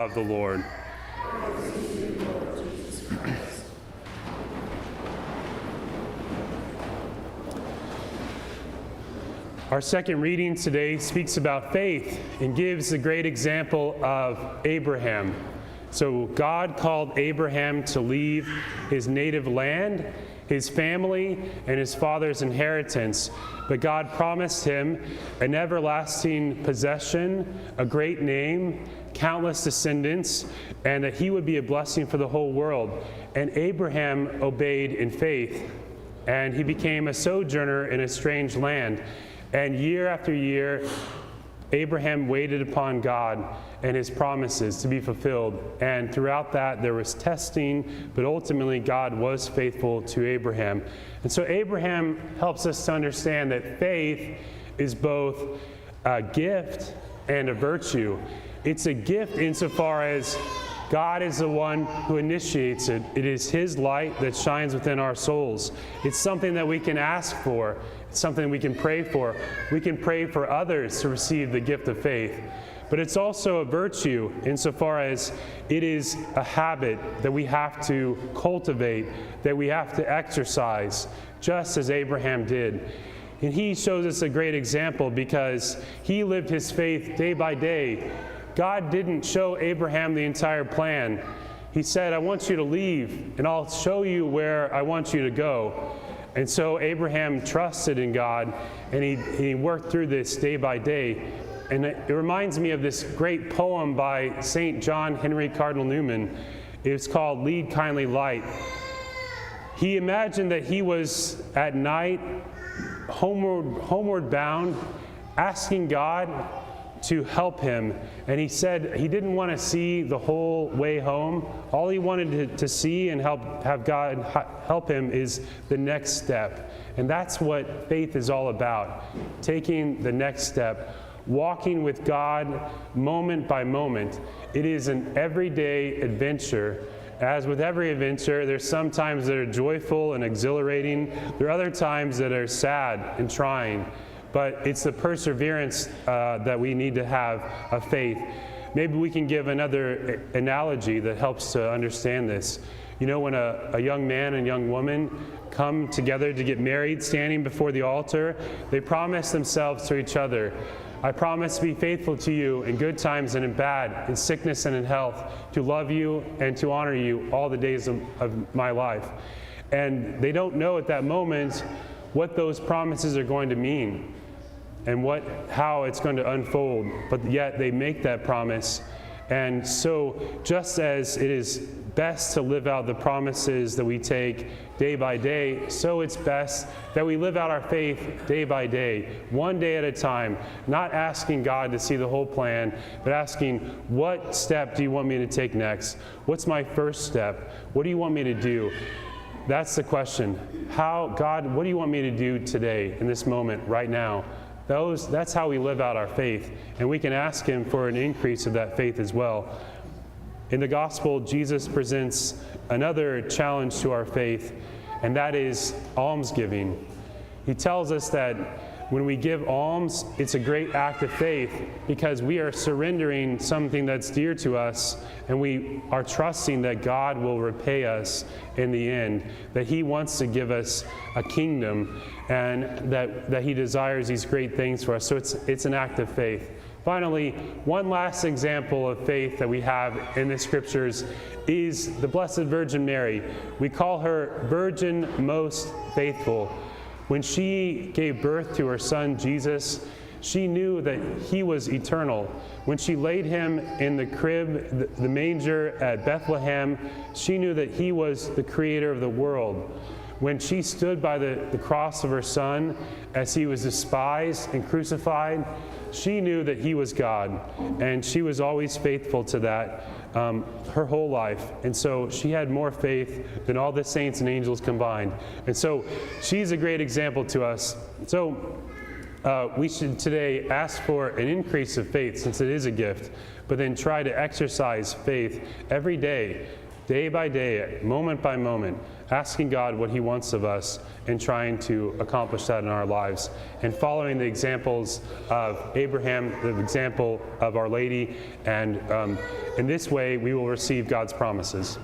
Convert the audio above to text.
Of the Lord. Our second reading today speaks about faith and gives a great example of Abraham. So God called Abraham to leave his native land, his family, and his father's inheritance. But God promised him an everlasting possession, a great name, countless descendants, and that he would be a blessing for the whole world. And Abraham obeyed in faith, and he became a sojourner in a strange land. And year after year, Abraham waited upon God and his promises to be fulfilled. And throughout that, there was testing, but ultimately God was faithful to Abraham. And so Abraham helps us to understand that faith is both a gift and a virtue. It's a gift insofar as God is the one who initiates it. It is His light that shines within our souls. It's something that we can ask for. It's something we can pray for. We can pray for others to receive the gift of faith. But it's also a virtue insofar as it is a habit that we have to cultivate, that we have to exercise, just as Abraham did. And he shows us a great example because he lived his faith day by day. God didn't show Abraham the entire plan. He said, I want you to leave, and I'll show you where I want you to go. And so Abraham trusted in God, and he worked through this day by day. And it reminds me of this great poem by St. John Henry Cardinal Newman. It's called Lead Kindly Light. He imagined that he was at night, homeward bound, asking God to help him. And he said he didn't want to see the whole way home. All he wanted to see and have God help him is the next step. And that's what faith is all about. Taking the next step, walking with God moment by moment. It is an everyday adventure. As with every adventure, there's some times that are joyful and exhilarating. There are other times that are sad and trying. But it's the perseverance that we need to have of faith. Maybe we can give another analogy that helps to understand this. You know, when a young man and young woman come together to get married, standing before the altar, they promise themselves to each other, I promise to be faithful to you in good times and in bad, in sickness and in health, to love you and to honor you all the days of my life. And they don't know at that moment what those promises are going to mean and how it's going to unfold, but yet they make that promise. And so just as it is best to live out the promises that we take day by day, so it's best that we live out our faith day by day, one day at a time, not asking God to see the whole plan, but asking, what step do you want me to take next? What's my first step? What do you want me to do? That's the question. God, what do you want me to do today, in this moment, right now? That's how we live out our faith, and we can ask Him for an increase of that faith as well. In the gospel, Jesus presents another challenge to our faith, and that is almsgiving. He tells us that when we give alms, it's a great act of faith because we are surrendering something that's dear to us, and we are trusting that God will repay us in the end, that He wants to give us a kingdom, and that He desires these great things for us. So it's an act of faith. Finally, one last example of faith that we have in the Scriptures is the Blessed Virgin Mary. We call her Virgin Most Faithful. When she gave birth to her son Jesus, she knew that he was eternal. When she laid him in the crib, the manger at Bethlehem, she knew that he was the creator of the world. When she stood by the cross of her son as he was despised and crucified, she knew that he was God, and she was always faithful to that her whole life. And so she had more faith than all the saints and angels combined. And so she's a great example to us. So we should today ask for an increase of faith, since it is a gift, but then try to exercise faith every day, day by day, moment by moment, asking God what He wants of us and trying to accomplish that in our lives, and following the examples of Abraham, the example of Our Lady, and in this way we will receive God's promises.